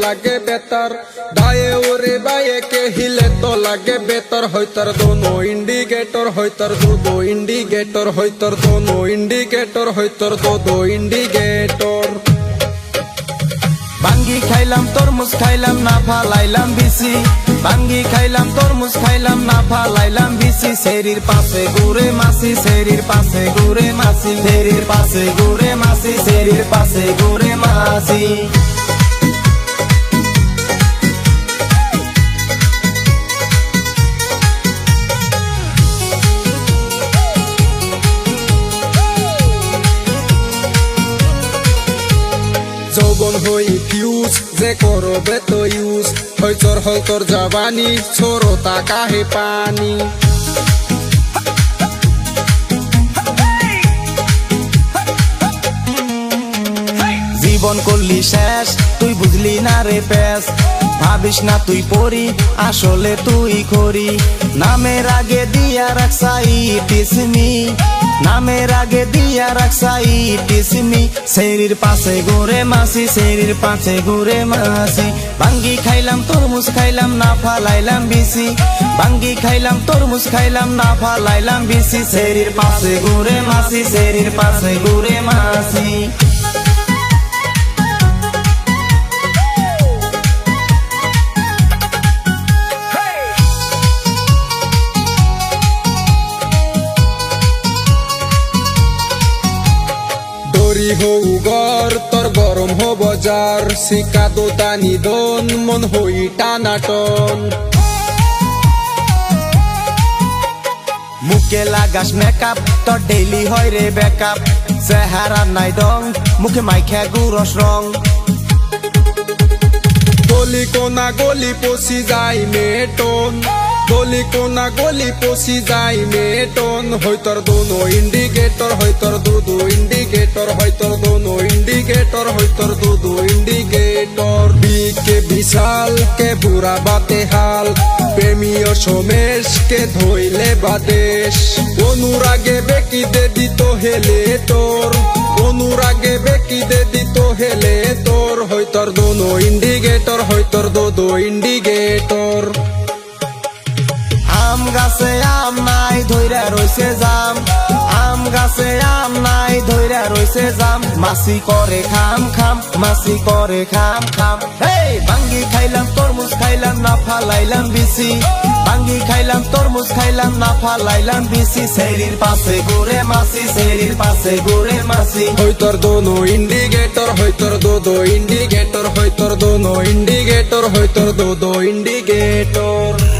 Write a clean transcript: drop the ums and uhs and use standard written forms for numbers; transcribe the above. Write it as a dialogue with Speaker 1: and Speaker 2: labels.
Speaker 1: লাগে বেতার দায়ে ওরে বায়ে কে हिले तो লাগে বেতার হইতার দোনো ইন্ডিকেটর হইতার দো ইন্ডিকেটর হইতার দোনো ইন্ডিকেটর হইতার দো ইন্ডিকেটর
Speaker 2: বাঙ্গি খাইলাম তরমুজ খাইলাম না ফালাইলাম বিসি বাঙ্গি খাইলাম তরমুজ খাইলাম না ফালাইলাম বিসি সেরির পাশে ঘুরে মাসি সেরির পাশে ঘুরে মাসি সেরির পাশে ঘুরে মাসি সেরির পাশে ঘুরে মাসি
Speaker 1: যৌবন হই ফিউজ যে করবে তো ইউজ হইতর হলতর জাবানি ছোরতা কাহে পানি
Speaker 2: জীবন করলি শেষ তুই বুঝলি না রে পেস ভাবিস না তুই পড়ি আসলে তুই করি নামের আগে দিয়া রাখসাই টিসমি নামের আগে দিয়া রাখসাই টিসমি সেরির পাশে ঘুরে মাসি সেরির পাশে ঘুরে মাসি বাঙ্গি খাইলাম তরমুজ খাইলাম না ফালাইলাম বিসি বাঙ্গি খাইলাম তরমুজ খাইলাম না ফালাইলাম বিসি সেরির পাশে ঘুরে মাসি সেরির পাশে ঘুরে মাসি
Speaker 1: হৌ গর তোর গরম হো বজার শিকা দোতানি দন মন হই টানাটন
Speaker 2: মুখে লাগাস মেকআপ তোর ডেইলি হয় রে বেকআপ চেহারা নাই দং মুখে মাইখা গুরস রং
Speaker 1: গলি কোনা গলি পশি যায় মেটন গলি কোনা গলি পশি যায় মেটন হইতর দোনো ইন্ডিকেটর হইতর দো ইন্ডিকেটর হইতর দোনো ইন্ডিকেটর হইতর দো ইন্ডিকেটর বিকে বিশাল কে বুড়া বাতে হাল প্রেমীয় সমেশ কে ধইলে বাদেশ অনুরাগে বেকি দে দিত হেলে তোর অনুরাগে বেকি দে দিত হেলে তোর হইতর দোনো ইন্ডিকেটর হইতর দো ইন্ডিকেটর
Speaker 2: আম গাছে আম নাই ধইরা রইছে জাম আম গাছে আম নাই ধইরা রইছে জাম মাসি করে খাম খাম মাসি করে খাম খাম হেই বাঙ্গি খাইলাম তরমুজ খাইলাম না ফালাইলাম বিসি বাঙ্গি খাইলাম তরমুজ খাইলাম না ফালাইলাম বিসি সেরির পাশে ঘুরে মাসি সেরির পাশে ঘুরে মাসি
Speaker 1: হইতর দোনো ইন্ডিকেটর হইতর দো ইন্ডিকেটর হইতর দোনো ইন্ডিকেটর হইতর দো ইন্ডিকেটর